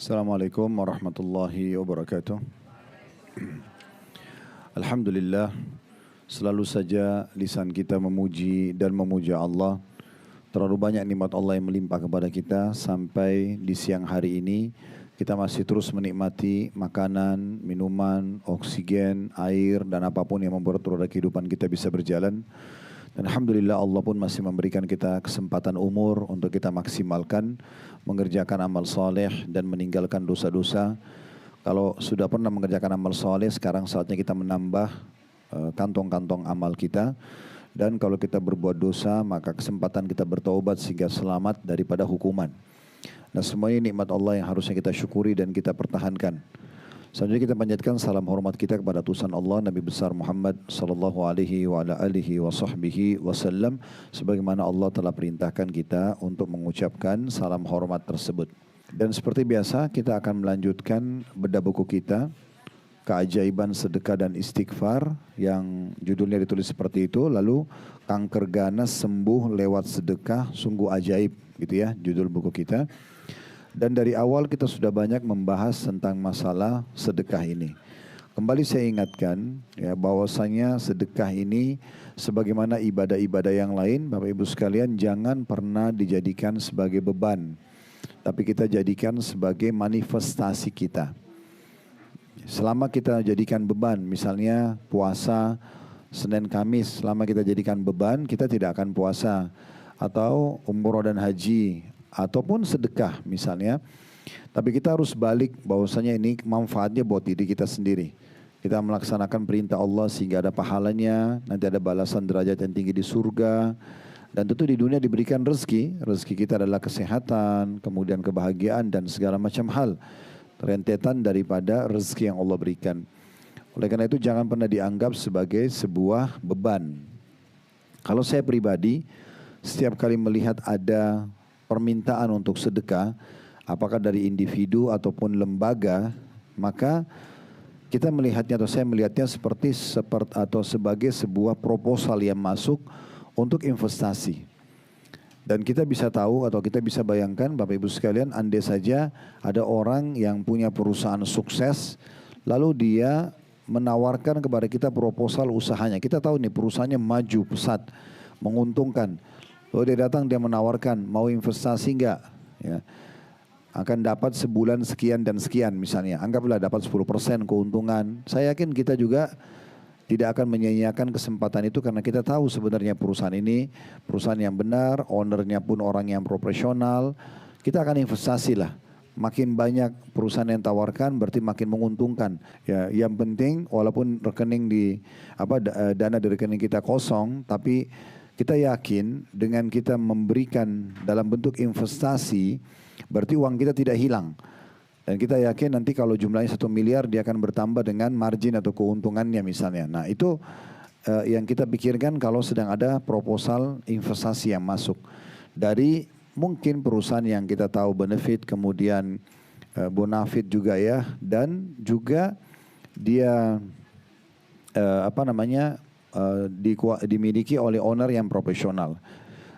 Assalamualaikum warahmatullahi wabarakatuh. Alhamdulillah, selalu saja lisan kita memuji dan memuja Allah. Terlalu banyak nikmat Allah yang melimpah kepada kita sampai di siang hari ini kita masih terus menikmati makanan, minuman, oksigen, air dan apapun yang membuat roda kehidupan kita bisa berjalan. Dan Alhamdulillah Allah pun masih memberikan kita kesempatan umur untuk kita maksimalkan mengerjakan amal soleh dan meninggalkan dosa-dosa. Kalau sudah pernah mengerjakan amal soleh, sekarang saatnya kita menambah kantong-kantong amal kita. Dan kalau kita berbuat dosa, maka kesempatan kita bertaubat sehingga selamat daripada hukuman. Nah, semua ini nikmat Allah yang harusnya kita syukuri dan kita pertahankan. Selanjutnya kita panjatkan salam hormat kita kepada utusan Allah Nabi besar Muhammad sallallahu alaihi wa ala alihi wa sahbihi wasallam, sebagaimana Allah telah perintahkan kita untuk mengucapkan salam hormat tersebut. Dan seperti biasa kita akan melanjutkan bedah buku kita Keajaiban Sedekah dan Istighfar yang judulnya ditulis seperti itu. Lalu kanker ganas sembuh lewat sedekah, sungguh ajaib, gitu ya judul buku kita. Dan dari awal kita sudah banyak membahas tentang masalah sedekah ini. Kembali saya ingatkan ya bahwasanya sedekah ini sebagaimana ibadah-ibadah yang lain, Bapak Ibu sekalian, jangan pernah dijadikan sebagai beban, tapi kita jadikan sebagai manifestasi kita. Selama kita jadikan beban, misalnya puasa Senin Kamis, selama kita jadikan beban, kita tidak akan puasa. Atau umroh dan haji, ataupun sedekah misalnya. Tapi kita harus balik bahwasanya ini manfaatnya buat diri kita sendiri. Kita melaksanakan perintah Allah sehingga ada pahalanya, nanti ada balasan derajat yang tinggi di surga. Dan tentu di dunia diberikan rezeki. Rezeki kita adalah kesehatan, kemudian kebahagiaan dan segala macam hal. Rentetan daripada rezeki yang Allah berikan. Oleh karena itu jangan pernah dianggap sebagai sebuah beban. Kalau saya pribadi, setiap kali melihat ada permintaan untuk sedekah, apakah dari individu ataupun lembaga, maka kita melihatnya atau saya melihatnya seperti atau sebagai sebuah proposal yang masuk untuk investasi. Dan kita bisa tahu atau kita bisa bayangkan Bapak Ibu sekalian, andai saja ada orang yang punya perusahaan sukses, lalu dia menawarkan kepada kita proposal usahanya. Kita tahu nih perusahaannya maju pesat, menguntungkan. Lalu dia datang, dia menawarkan, mau investasi enggak? Ya. Akan dapat sebulan sekian dan sekian misalnya. Anggaplah dapat 10% keuntungan. Saya yakin kita juga tidak akan menyia-nyiakan kesempatan itu karena kita tahu sebenarnya perusahaan ini perusahaan yang benar, ownernya pun orang yang profesional. Kita akan investasi lah. Makin banyak perusahaan yang tawarkan berarti makin menguntungkan. Ya, yang penting walaupun rekening dana di rekening kita kosong, tapi kita yakin dengan kita memberikan dalam bentuk investasi, berarti uang kita tidak hilang. Dan kita yakin nanti kalau jumlahnya 1 miliar dia akan bertambah dengan margin atau keuntungannya misalnya. Nah itu yang kita pikirkan kalau sedang ada proposal investasi yang masuk. Dari mungkin perusahaan yang kita tahu benefit, kemudian bonafit juga ya. Dan juga dia dimiliki oleh owner yang profesional.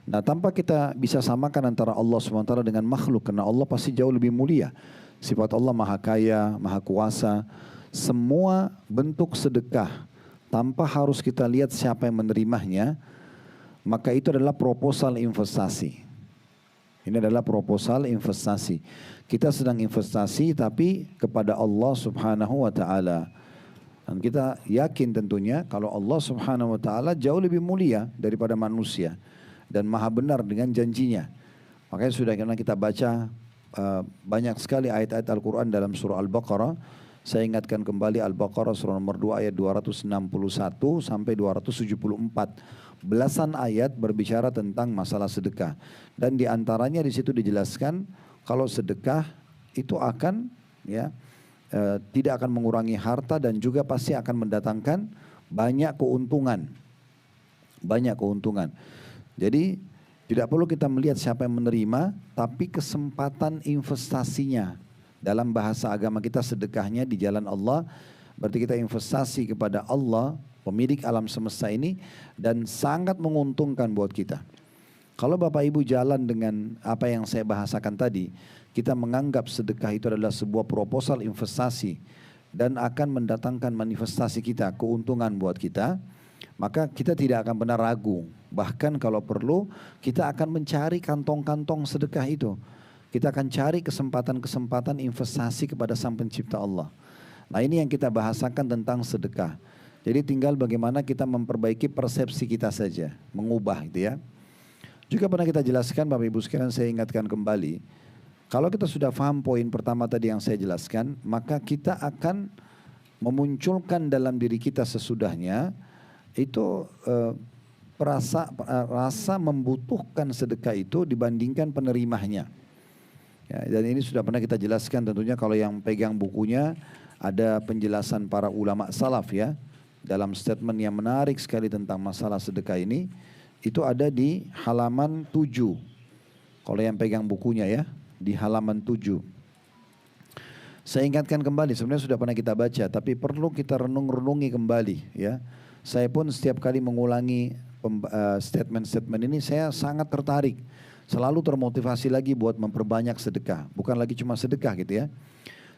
Nah, tanpa kita bisa samakan antara Allah SWT dengan makhluk, karena Allah pasti jauh lebih mulia. Sifat Allah maha kaya, maha kuasa. Semua bentuk sedekah tanpa harus kita lihat siapa yang menerimanya, maka itu adalah proposal investasi. Ini adalah proposal investasi. Kita sedang investasi tapi kepada Allah Subhanahu wa taala. Dan kita yakin tentunya kalau Allah Subhanahu wa taala jauh lebih mulia daripada manusia dan maha benar dengan janjinya. Makanya sudah kita baca banyak sekali ayat-ayat Al-Quran dalam surah Al-Baqarah. Saya ingatkan kembali Al-Baqarah surah nomor 2 ayat 261 sampai 274. Belasan ayat berbicara tentang masalah sedekah. Dan di antaranya di situ dijelaskan kalau sedekah itu akan tidak akan mengurangi harta dan juga pasti akan mendatangkan banyak keuntungan. Banyak keuntungan. Jadi tidak perlu kita melihat siapa yang menerima, tapi kesempatan investasinya. Dalam bahasa agama kita sedekahnya di jalan Allah, berarti kita investasi kepada Allah, pemilik alam semesta ini, dan sangat menguntungkan buat kita. Kalau Bapak Ibu jalan dengan apa yang saya bahasakan tadi, kita menganggap sedekah itu adalah sebuah proposal investasi dan akan mendatangkan manifestasi kita, keuntungan buat kita, maka kita tidak akan benar ragu. Bahkan kalau perlu, kita akan mencari kantong-kantong sedekah itu. Kita akan cari kesempatan-kesempatan investasi kepada Sang Pencipta Allah. Nah, ini yang kita bahasakan tentang sedekah. Jadi tinggal bagaimana kita memperbaiki persepsi kita saja, mengubah itu ya. Juga pernah kita jelaskan Bapak Ibu sekalian, saya ingatkan kembali. Kalau kita sudah paham poin pertama tadi yang saya jelaskan, maka kita akan memunculkan dalam diri kita sesudahnya itu rasa membutuhkan sedekah itu dibandingkan penerimanya. Ya, dan ini sudah pernah kita jelaskan tentunya kalau yang pegang bukunya ada penjelasan para ulama salaf ya. Dalam statement yang menarik sekali tentang masalah sedekah ini, itu ada di halaman 7. Kalau yang pegang bukunya ya, di halaman 7. Saya ingatkan kembali, sebenarnya sudah pernah kita baca, tapi perlu kita renung-renungi kembali ya. Saya pun setiap kali mengulangi statement-statement ini, saya sangat tertarik. Selalu termotivasi lagi buat memperbanyak sedekah. Bukan lagi cuma sedekah gitu ya.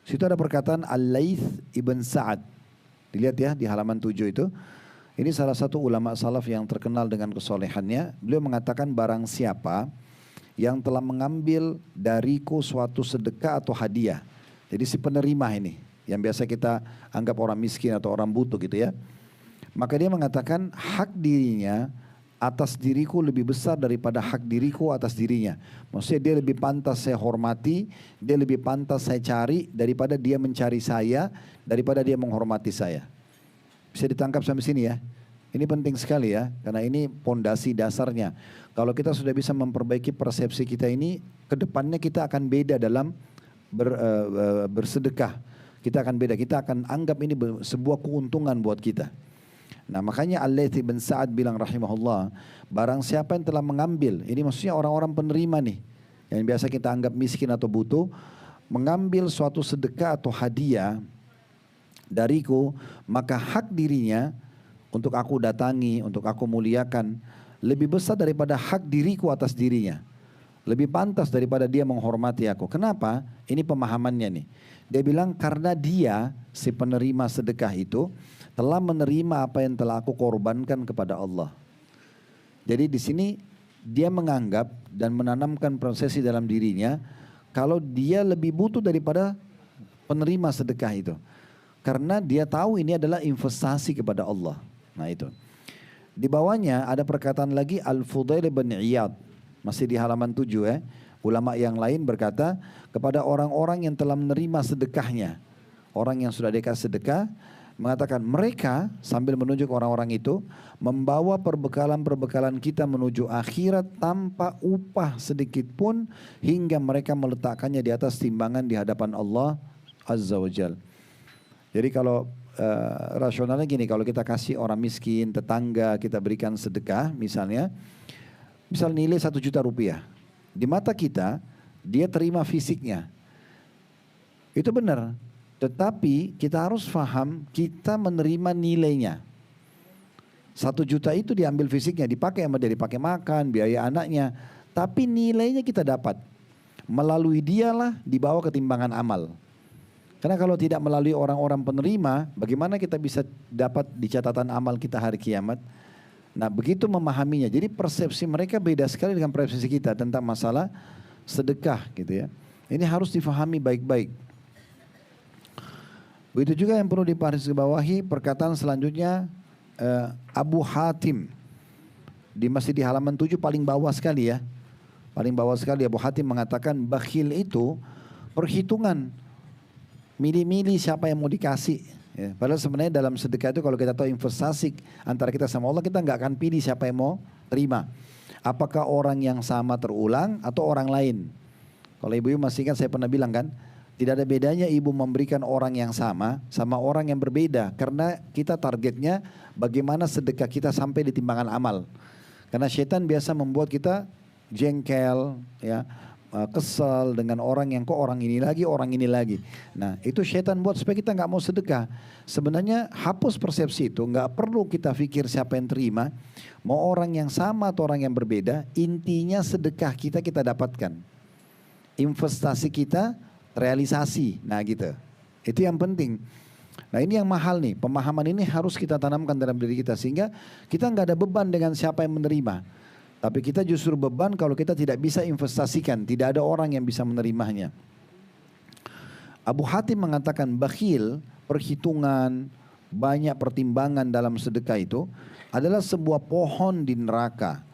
Situ ada perkataan Al-Laits ibn Sa'ad. Dilihat ya di halaman 7 itu. Ini salah satu ulama salaf yang terkenal dengan kesolehannya. Beliau mengatakan barang siapa yang telah mengambil dariku suatu sedekah atau hadiah. Jadi si penerima ini. Yang biasa kita anggap orang miskin atau orang butuh gitu ya. Maka dia mengatakan hak dirinya atas diriku lebih besar daripada hak diriku atas dirinya. Maksudnya dia lebih pantas saya hormati, dia lebih pantas saya cari daripada dia mencari saya, daripada dia menghormati saya. Bisa ditangkap sampai sini ya. Ini penting sekali ya, karena ini pondasi dasarnya. Kalau kita sudah bisa memperbaiki persepsi kita ini, kedepannya kita akan beda dalam bersedekah. Kita akan beda, kita akan anggap ini sebuah keuntungan buat kita. Nah makanya Al-Laits bin Sa'ad bilang rahimahullah, barang siapa yang telah mengambil, ini maksudnya orang-orang penerima nih, yang biasa kita anggap miskin atau butuh, mengambil suatu sedekah atau hadiah dariku, maka hak dirinya untuk aku datangi, untuk aku muliakan, lebih besar daripada hak diriku atas dirinya. Lebih pantas daripada dia menghormati aku. Kenapa? Ini pemahamannya nih. Dia bilang karena dia, si penerima sedekah itu, telah menerima apa yang telah aku korbankan kepada Allah. Jadi di sini dia menganggap dan menanamkan prosesi dalam dirinya kalau dia lebih butuh daripada penerima sedekah itu. Karena dia tahu ini adalah investasi kepada Allah. Nah itu. Di bawahnya ada perkataan lagi Al-Fudail bin Iyad. Masih di halaman 7 ya. Ulama yang lain berkata kepada orang-orang yang telah menerima sedekahnya. Orang yang sudah dikasih sedekah. Mengatakan mereka sambil menunjuk orang-orang itu membawa perbekalan-perbekalan kita menuju akhirat tanpa upah sedikit pun hingga mereka meletakkannya di atas timbangan di hadapan Allah Azza wa Jal. Jadi kalau rasionalnya gini, kalau kita kasih orang miskin, tetangga, kita berikan sedekah misalnya, misal nilai 1 juta rupiah, di mata kita dia terima fisiknya, itu benar. Tetapi kita harus paham kita menerima nilainya. 1 juta itu diambil fisiknya, dipakai sama dia, dipakai makan, biaya anaknya. Tapi nilainya kita dapat. Melalui dialah dibawa ke timbangan amal. Karena kalau tidak melalui orang-orang penerima, bagaimana kita bisa dapat di catatan amal kita hari kiamat? Nah begitu memahaminya. Jadi persepsi mereka beda sekali dengan persepsi kita tentang masalah sedekah gitu ya. Ini harus difahami baik-baik. Begitu juga yang perlu digarisbawahi perkataan selanjutnya Abu Hatim. Masih di halaman 7 paling bawah sekali ya. Paling bawah sekali Abu Hatim mengatakan bakhil itu perhitungan. Milih-milih siapa yang mau dikasih. Ya, padahal sebenarnya dalam sedekah itu kalau kita tahu investasi antara kita sama Allah, kita nggak akan pilih siapa yang mau terima. Apakah orang yang sama terulang atau orang lain. Kalau ibu-ibu masih ingat saya pernah bilang kan, tidak ada bedanya ibu memberikan orang yang sama orang yang berbeda. Karena kita targetnya bagaimana sedekah kita sampai di timbangan amal. Karena setan biasa membuat kita jengkel, ya, kesal dengan orang yang kok orang ini lagi, orang ini lagi. Nah itu syaitan buat supaya kita nggak mau sedekah. Sebenarnya hapus persepsi itu, nggak perlu kita pikir siapa yang terima. Mau orang yang sama atau orang yang berbeda, intinya sedekah kita dapatkan. Investasi kita realisasi, nah gitu. Itu yang penting. Nah ini yang mahal nih, pemahaman ini harus kita tanamkan dalam diri kita. Sehingga kita nggak ada beban dengan siapa yang menerima. Tapi kita justru beban kalau kita tidak bisa investasikan, tidak ada orang yang bisa menerimanya. Abu Hatim mengatakan bakhil, perhitungan, banyak pertimbangan dalam sedekah itu adalah sebuah pohon di neraka.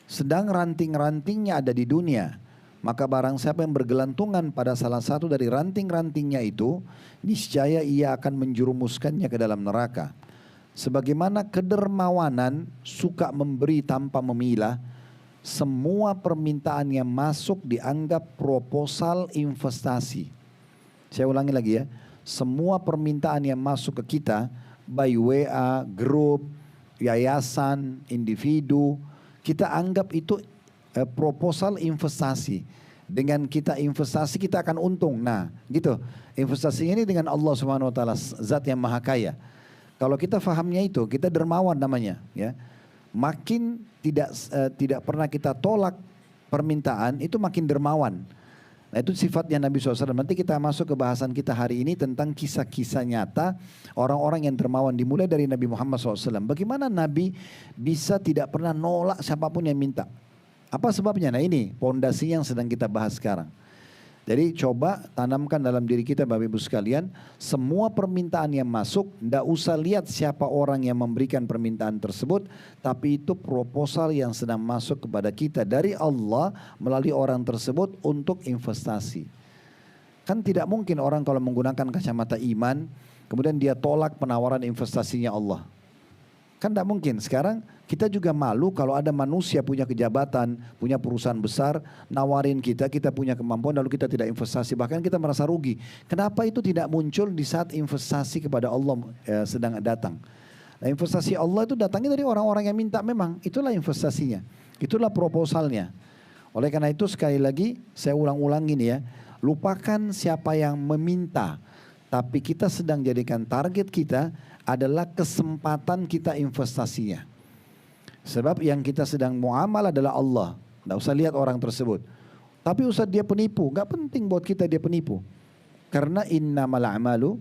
Sedang ranting-rantingnya ada di dunia. Maka barang siapa yang bergelantungan pada salah satu dari ranting-rantingnya itu, niscaya ia akan menjerumuskannya ke dalam neraka. Sebagaimana kedermawanan suka memberi tanpa memilah, semua permintaan yang masuk dianggap proposal investasi. Saya ulangi lagi ya, semua permintaan yang masuk ke kita, by WA, grup, yayasan, individu, kita anggap itu proposal investasi. Dengan kita investasi kita akan untung. Nah gitu, investasinya ini dengan Allah Subhanahu Wa Taala, zat yang maha kaya. Kalau kita fahamnya itu, kita dermawan namanya, ya. Makin tidak pernah kita tolak permintaan, itu makin dermawan. Nah itu sifatnya Nabi SAW. Nanti kita masuk ke bahasan kita hari ini tentang kisah-kisah nyata orang-orang yang dermawan. Dimulai dari Nabi Muhammad SAW. Bagaimana Nabi bisa tidak pernah nolak siapapun yang minta? Apa sebabnya? Nah ini pondasi yang sedang kita bahas sekarang. Jadi coba tanamkan dalam diri kita Bapak Ibu sekalian, semua permintaan yang masuk, tidak usah lihat siapa orang yang memberikan permintaan tersebut, tapi itu proposal yang sedang masuk kepada kita dari Allah melalui orang tersebut untuk investasi. Kan tidak mungkin orang kalau menggunakan kacamata iman, kemudian dia tolak penawaran investasinya Allah. Kan tidak mungkin. Sekarang kita juga malu kalau ada manusia punya kejabatan, punya perusahaan besar, nawarin kita punya kemampuan lalu kita tidak investasi. Bahkan kita merasa rugi. Kenapa itu tidak muncul di saat investasi kepada Allah sedang datang? Nah investasi Allah itu datangnya dari orang-orang yang minta memang. Itulah investasinya. Itulah proposalnya. Oleh karena itu sekali lagi saya ulang-ulang ini ya. Lupakan siapa yang meminta. Tapi kita sedang jadikan target kita adalah kesempatan kita investasinya. Sebab yang kita sedang muamal adalah Allah. Tidak usah lihat orang tersebut. Tapi usah dia penipu. Gak penting buat kita dia penipu. Karena innamal a'malu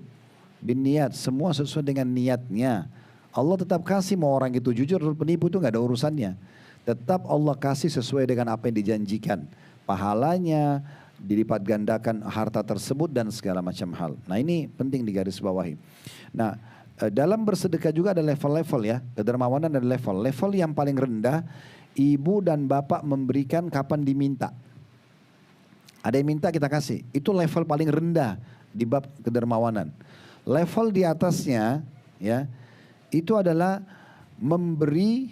binniyat. Semua sesuai dengan niatnya. Allah tetap kasih mau orang itu jujur atau penipu itu gak ada urusannya. Tetap Allah kasih sesuai dengan apa yang dijanjikan. Pahalanya, dilipat gandakan harta tersebut dan segala macam hal. Nah ini penting digarisbawahi. Nah dalam bersedekah juga ada level-level ya. Kedermawanan ada level. Level yang paling rendah, ibu dan bapak memberikan kapan diminta. Ada yang minta kita kasih. Itu level paling rendah di bab kedermawanan. Level di atasnya ya, itu adalah memberi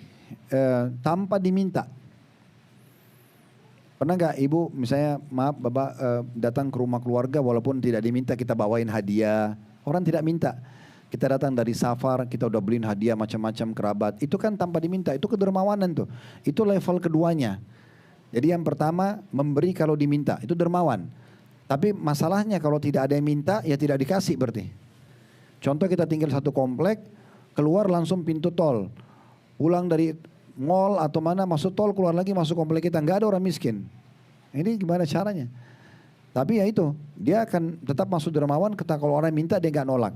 tanpa diminta. Pernah nggak ibu misalnya maaf bapak datang ke rumah keluarga walaupun tidak diminta kita bawain hadiah. Orang tidak minta. Kita datang dari safar, kita udah beliin hadiah macam-macam kerabat. Itu kan tanpa diminta, itu kedermawanan tuh. Itu level keduanya. Jadi yang pertama memberi kalau diminta, itu dermawan. Tapi masalahnya kalau tidak ada yang minta, ya tidak dikasih berarti. Contoh kita tinggal satu komplek, keluar langsung pintu tol. Pulang dari mall atau mana masuk tol, keluar lagi masuk komplek kita. Nggak ada orang miskin. Ini gimana caranya? Tapi ya itu, dia akan tetap masuk dermawan kalau orang minta dia nggak nolak.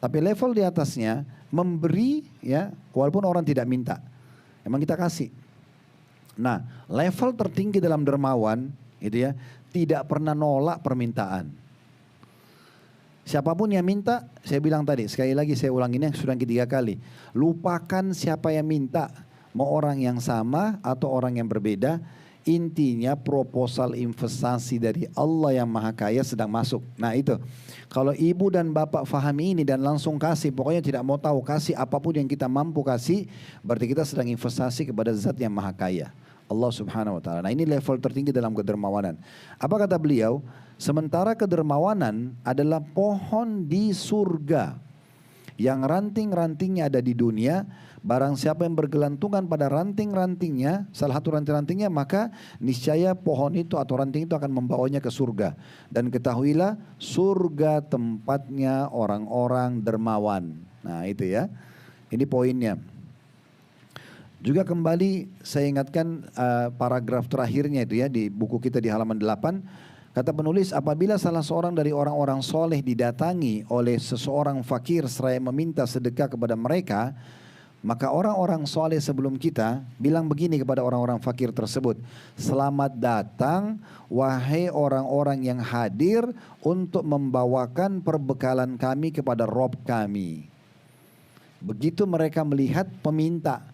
Tapi level di atasnya memberi ya walaupun orang tidak minta. Emang kita kasih. Nah level tertinggi dalam dermawan itu ya tidak pernah nolak permintaan. Siapapun yang minta, saya bilang tadi sekali lagi saya ulangi ini yang sudah ketiga kali. Lupakan siapa yang minta. Mau orang yang sama atau orang yang berbeda. Intinya proposal investasi dari Allah yang maha kaya sedang masuk. Nah itu. Kalau ibu dan bapak fahami ini dan langsung kasih. Pokoknya tidak mau tahu kasih apapun yang kita mampu kasih. Berarti kita sedang investasi kepada zat yang maha kaya. Allah subhanahu wa ta'ala. Nah ini level tertinggi dalam kedermawanan. Apa kata beliau? Sementara kedermawanan adalah pohon di surga. yang ranting-rantingnya ada di dunia, barang siapa yang bergelantungan pada ranting-rantingnya, salah satu ranting-rantingnya, maka niscaya pohon itu atau ranting itu akan membawanya ke surga. Dan ketahuilah surga tempatnya orang-orang dermawan. Nah itu ya, ini poinnya. Juga kembali saya ingatkan paragraf terakhirnya itu ya di buku kita di halaman 8. Kata penulis, apabila salah seorang dari orang-orang soleh didatangi oleh seseorang fakir seraya meminta sedekah kepada mereka, maka orang-orang soleh sebelum kita bilang begini kepada orang-orang fakir tersebut, selamat datang wahai orang-orang yang hadir untuk membawakan perbekalan kami kepada Rob kami. Begitu mereka melihat peminta,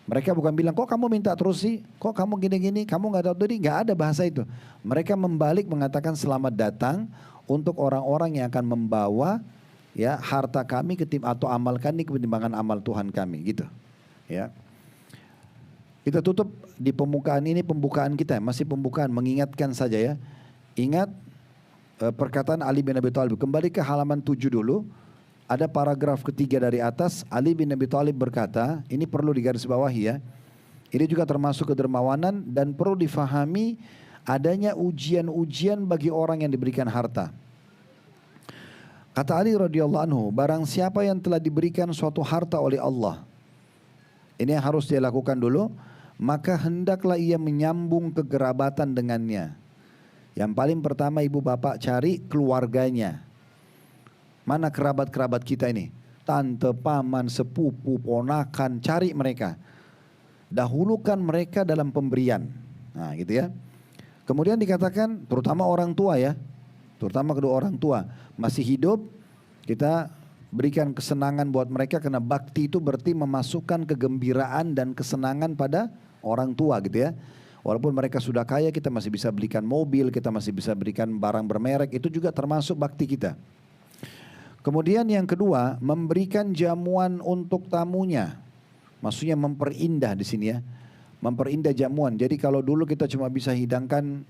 mereka bukan bilang, kok kamu minta terus sih? Kok kamu gini-gini? Kamu gak tahu tadi? Gak ada bahasa itu. Mereka membalik mengatakan selamat datang untuk orang-orang yang akan membawa ya harta kami atau amal kami ketimbangan amal Tuhan kami gitu. Ya. Kita tutup di pembukaan kita, masih pembukaan, mengingatkan saja ya. Ingat perkataan Ali bin Abi Thalib. Kembali ke halaman 7 dulu. Ada paragraf ketiga dari atas, Ali bin Abi Thalib berkata, ini perlu digarisbawahi ya. Ini juga termasuk kedermawanan dan perlu difahami adanya ujian-ujian bagi orang yang diberikan harta. Kata Ali radhiyallahu anhu, barang siapa yang telah diberikan suatu harta oleh Allah, ini yang harus dia lakukan dulu, maka hendaklah ia menyambung kegerabatan dengannya. Yang paling pertama ibu bapak cari keluarganya. Mana kerabat-kerabat kita ini? Tante, paman, sepupu, ponakan, cari mereka. Dahulukan mereka dalam pemberian. Nah gitu ya. Kemudian dikatakan terutama orang tua ya. Terutama kedua orang tua. Masih hidup, kita berikan kesenangan buat mereka karena bakti itu berarti memasukkan kegembiraan dan kesenangan pada orang tua gitu ya. Walaupun mereka sudah kaya, kita masih bisa belikan mobil, kita masih bisa berikan barang bermerek, itu juga termasuk bakti kita. Kemudian yang kedua, memberikan jamuan untuk tamunya. Maksudnya memperindah di sini ya. Memperindah jamuan. Jadi kalau dulu kita cuma bisa hidangkan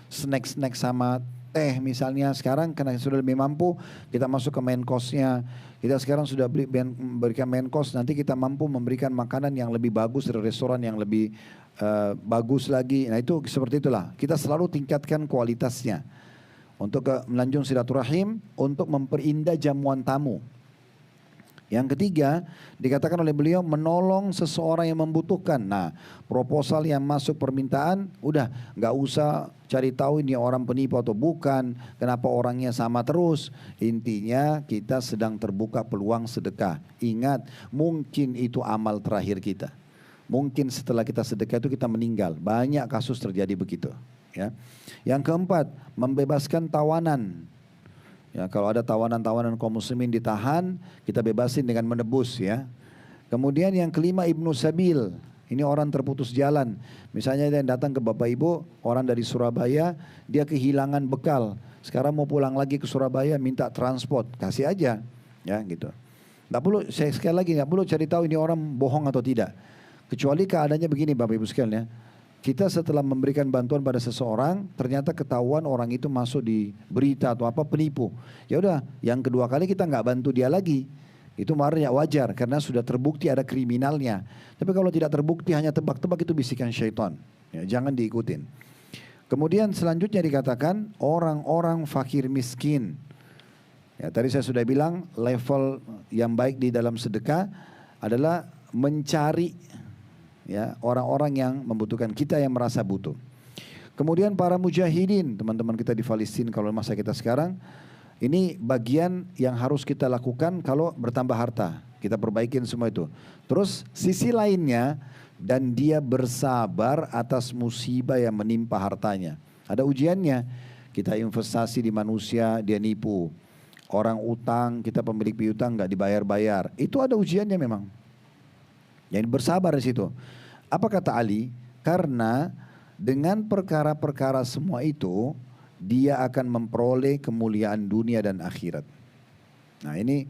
snack-snack sama teh misalnya, sekarang karena sudah lebih mampu, kita masuk ke main course-nya. Kita sekarang sudah berikan main course, nanti kita mampu memberikan makanan yang lebih bagus dari restoran yang lebih bagus lagi. Nah itu seperti itulah. Kita selalu tingkatkan kualitasnya. Untuk melanjutkan silaturahim, untuk memperindah jamuan tamu. Yang ketiga, dikatakan oleh beliau menolong seseorang yang membutuhkan. Nah, proposal yang masuk permintaan, udah nggak usah cari tahu ini orang penipu atau bukan, kenapa orangnya sama terus. Intinya kita sedang terbuka peluang sedekah. Ingat, mungkin itu amal terakhir kita. Mungkin setelah kita sedekah itu kita meninggal. Banyak kasus terjadi begitu. Ya. Yang keempat, membebaskan tawanan. Ya, kalau ada tawanan-tawanan kaum muslimin ditahan, kita bebasin dengan menebus ya. Kemudian yang kelima, Ibnu Sabil. Ini orang terputus jalan. Misalnya dia datang ke Bapak Ibu, orang dari Surabaya, dia kehilangan bekal. Sekarang mau pulang lagi ke Surabaya, minta transport, kasih aja. Ya gitu. Nggak perlu, saya sekali lagi nggak perlu cari tahu ini orang bohong atau tidak. Kecuali keadaannya begini Bapak Ibu sekalian ya. Kita setelah memberikan bantuan pada seseorang, ternyata ketahuan orang itu masuk di berita atau apa penipu. Ya udah, yang kedua kali kita nggak bantu dia lagi. Itu marahnya wajar karena sudah terbukti ada kriminalnya. Tapi kalau tidak terbukti hanya tebak-tebak itu bisikan syaitan. Ya, jangan diikutin. Kemudian selanjutnya dikatakan orang-orang fakir miskin. Ya, tadi saya sudah bilang level yang baik di dalam sedekah adalah mencari ya orang-orang yang membutuhkan, kita yang merasa butuh. Kemudian para mujahidin, teman-teman kita di Palestina kalau masa kita sekarang, ini bagian yang harus kita lakukan kalau bertambah harta. Kita perbaikin semua itu. Terus sisi lainnya, dan dia bersabar atas musibah yang menimpa hartanya. Ada ujiannya. Kita investasi di manusia, dia nipu. Orang utang, kita pemilik piutang nggak dibayar-bayar. Itu ada ujiannya memang. Jadi bersabar di situ. Apa kata Ali? Karena dengan perkara-perkara semua itu, dia akan memperoleh kemuliaan dunia dan akhirat. Nah ini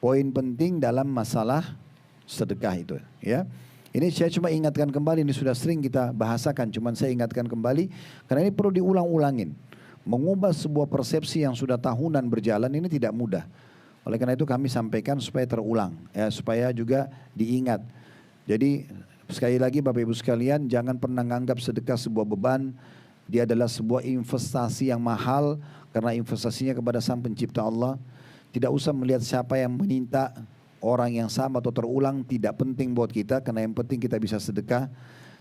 poin penting dalam masalah sedekah itu. Ya, ini saya cuma ingatkan kembali, ini sudah sering kita bahasakan, cuman saya ingatkan kembali karena ini perlu diulang-ulangin. Mengubah sebuah persepsi yang sudah tahunan berjalan ini tidak mudah. Oleh karena itu kami sampaikan supaya terulang, ya, supaya juga diingat. Jadi sekali lagi Bapak Ibu sekalian, jangan pernah menganggap sedekah sebuah beban. Dia adalah sebuah investasi yang mahal karena investasinya kepada Sang Pencipta Allah. Tidak usah melihat siapa yang meminta, orang yang sama atau terulang, tidak penting buat kita karena yang penting kita bisa sedekah.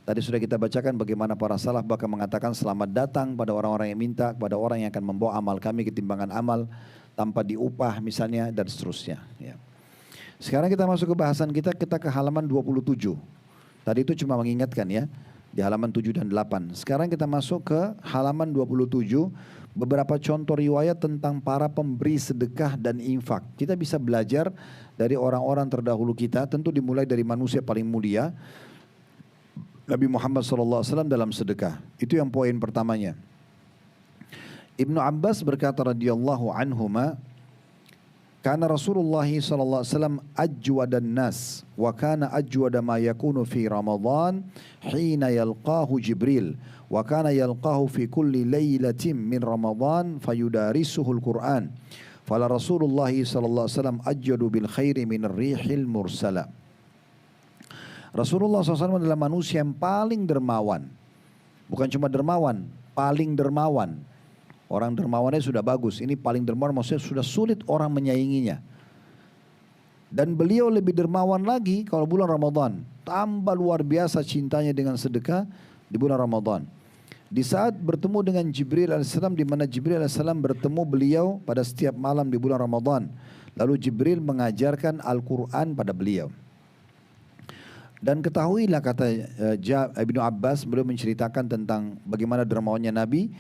Tadi sudah kita bacakan bagaimana para salaf bahkan mengatakan selamat datang pada orang-orang yang minta, kepada orang yang akan membawa amal kami ketimbangan amal tanpa diupah misalnya dan seterusnya. Ya. Sekarang kita masuk ke bahasan kita ke halaman 27. Tadi itu cuma mengingatkan ya, di halaman 7 dan 8. Sekarang kita masuk ke halaman 27, beberapa contoh riwayat tentang para pemberi sedekah dan infak. Kita bisa belajar dari orang-orang terdahulu kita, tentu dimulai dari manusia paling mulia, Nabi Muhammad SAW dalam sedekah. Itu yang poin pertamanya. Ibnu Abbas berkata radhiyallahu anhuma, karena Rasulullah SAW ajwadan nas wa kana ajwada ma yakunu fi Ramadan hina yalqahu Jibril wa kana yalqahu fi kulli laylatin min Ramadan fayudarisuhu al-Quran fala Rasulullah SAW ajwadu bil khairi min rihil mursala. Rasulullah SAW adalah manusia yang paling dermawan, bukan cuma dermawan, paling dermawan. Orang dermawannya sudah bagus, ini paling dermawan maksudnya sudah sulit orang menyainginya. Dan beliau lebih dermawan lagi kalau bulan Ramadan. Tambah luar biasa cintanya dengan sedekah di bulan Ramadan. Di saat bertemu dengan Jibril AS, di mana Jibril AS bertemu beliau pada setiap malam di bulan Ramadan. Lalu Jibril mengajarkan Al-Quran pada beliau. Dan ketahuilah kata Ibnu Abbas, beliau menceritakan tentang bagaimana dermawannya Nabi.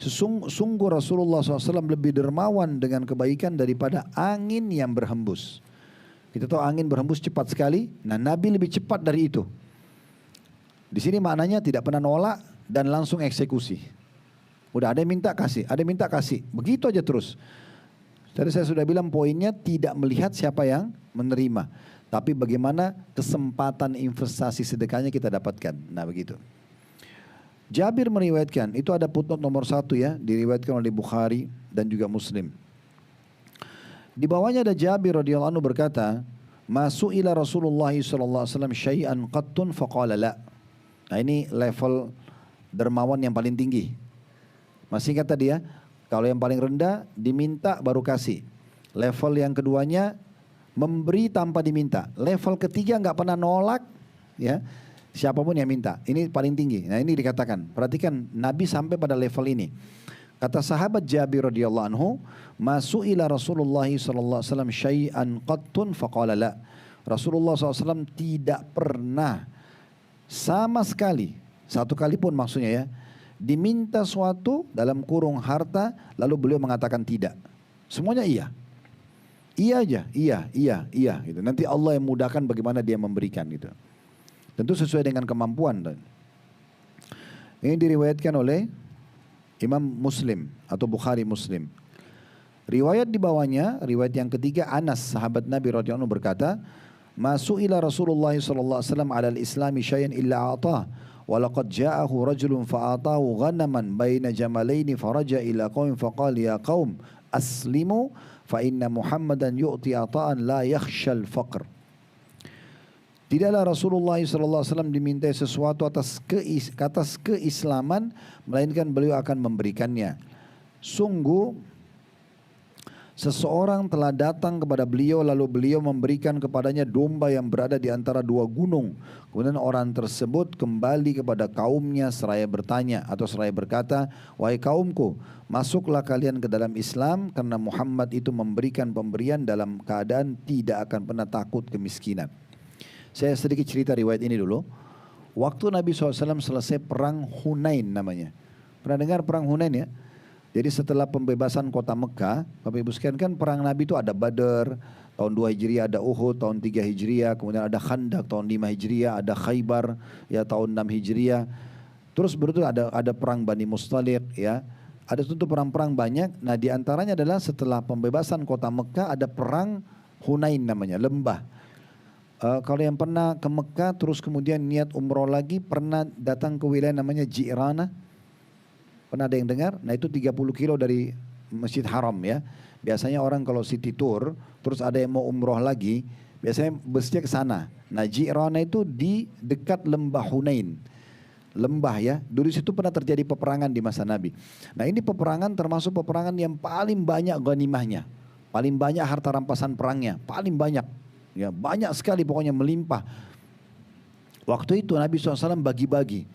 Sungguh Rasulullah SAW lebih dermawan dengan kebaikan daripada angin yang berhembus. Kita tahu angin berhembus cepat sekali. Nah, Nabi lebih cepat dari itu. Di sini maknanya tidak pernah nolak dan langsung eksekusi. Udah ada yang minta kasih, ada yang minta kasih. Begitu aja terus. Tadi saya sudah bilang poinnya tidak melihat siapa yang menerima, tapi bagaimana kesempatan investasi sedekahnya kita dapatkan. Nah begitu. Jabir meriwayatkan, itu ada footnote nomor 1 ya, diriwayatkan oleh Bukhari dan juga Muslim. Di bawahnya ada Jabir radhiyallahu anhu berkata, "Masu'ila Rasulullah sallallahu alaihi wasallam syai'an qattun faqala la." Nah, ini level dermawan yang paling tinggi. Masih ingat tadi ya, kalau yang paling rendah diminta baru kasih. Level yang keduanya memberi tanpa diminta. Level ketiga enggak pernah nolak ya. Siapapun yang minta, ini paling tinggi. Nah ini dikatakan, perhatikan Nabi sampai pada level ini. Kata sahabat Jabir radhiyallahu anhu, "Masu'ila Rasulullah sallallahu alaihi wasallam syai'an qattun faqala la." Rasulullah SAW tidak pernah sama sekali, satu kali pun maksudnya ya, diminta suatu dalam kurung harta, lalu beliau mengatakan tidak. Semuanya iya. Iya aja, iya gitu. Nanti Allah yang mudahkan bagaimana dia memberikan gitu. Tentu sesuai dengan kemampuan. Ini diriwayatkan oleh Imam Muslim atau Bukhari Muslim. Riwayat di bawahnya, riwayat yang ketiga, Anas sahabat Nabi radhiyallahu anhu berkata, "Masu'ila Rasulullah sallallahu alaihi wasallam 'ala al-islami syai'an illa a'tah, wa laqad ja'ahu rajulun fa'atahu ghanaman baina jamalaini faraja ila qaum faqala ya qaum aslimu fa inna Muhammadan yu'ti ata'an la yakhshal faqr." Tidaklah Rasulullah SAW dimintai sesuatu atas keislaman, melainkan beliau akan memberikannya. Sungguh seseorang telah datang kepada beliau, lalu beliau memberikan kepadanya domba yang berada di antara dua gunung. Kemudian orang tersebut kembali kepada kaumnya seraya bertanya atau seraya berkata, "Wahai kaumku, masuklah kalian ke dalam Islam karena Muhammad itu memberikan pemberian dalam keadaan tidak akan pernah takut kemiskinan." Saya sedikit cerita riwayat ini dulu. Waktu Nabi SAW selesai perang Hunain namanya. Pernah dengar perang Hunain ya? Jadi setelah pembebasan kota Mekah, Bapak Ibu sekalian, kan perang Nabi itu ada Badar, tahun 2 Hijriah, ada Uhud, tahun 3 Hijriah, kemudian ada Khandak, tahun 5 Hijriah, ada Khaybar, ya tahun 6 Hijriah. Terus berikut ada perang Bani Mustaliq, ya. Ada tentu perang-perang banyak. Nah di antaranya adalah setelah pembebasan kota Mekah ada perang Hunain namanya, lembah. Kalau yang pernah ke Mekah terus kemudian niat umroh lagi, pernah datang ke wilayah namanya Ji'rana? Pernah ada yang dengar? Nah itu 30 kilo dari Masjid Haram ya. Biasanya orang kalau city tour, terus ada yang mau umroh lagi, biasanya busnya ke sana. Nah, Ji'rana itu di dekat lembah Hunain. Lembah ya, dulu situ pernah terjadi peperangan di masa Nabi. Nah, ini peperangan termasuk peperangan yang paling banyak ghanimahnya. Paling banyak harta rampasan perangnya, paling banyak. Ya, banyak sekali pokoknya melimpah. Waktu itu Nabi SAW bagi-bagi.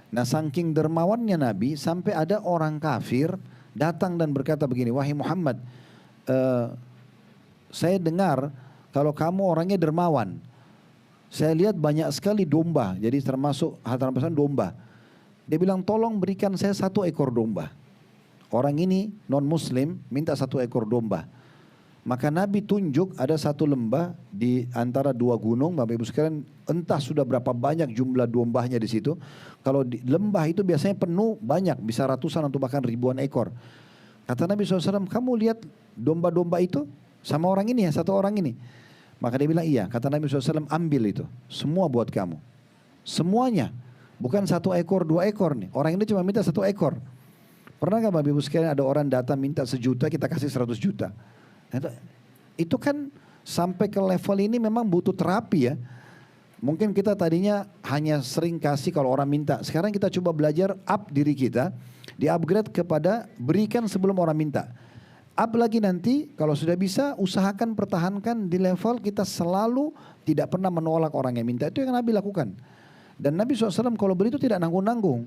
Nah, saking dermawannya Nabi sampai ada orang kafir datang dan berkata begini, wahai Muhammad, saya dengar kalau kamu orangnya dermawan. Saya lihat banyak sekali domba, jadi termasuk harta rampasan domba. Dia bilang tolong berikan saya 1 ekor domba. Orang ini non muslim minta 1 ekor domba. Maka Nabi tunjuk ada 1 lembah di antara 2 gunung. Bapak Ibu sekalian, entah sudah berapa banyak jumlah dombanya di situ. Kalau di lembah itu biasanya penuh banyak, bisa ratusan atau bahkan ribuan ekor. Kata Nabi SAW, kamu lihat domba-domba itu sama orang ini ya, 1 orang ini. Maka dia bilang iya. Kata Nabi SAW, ambil itu, semua buat kamu. Semuanya, bukan 1 ekor, 2 ekor nih. Orang ini cuma minta 1 ekor. Pernah gak Bapak Ibu sekalian ada orang datang minta 1 juta, kita kasih 100 juta. Itu kan sampai ke level ini memang butuh terapi ya. Mungkin kita tadinya hanya sering kasih kalau orang minta. Sekarang kita coba belajar up diri kita, di-upgrade kepada berikan sebelum orang minta. Up lagi nanti kalau sudah bisa usahakan pertahankan di level kita selalu tidak pernah menolak orang yang minta. Itu yang Nabi lakukan. Dan Nabi SAW kalau beri itu tidak nanggung-nanggung.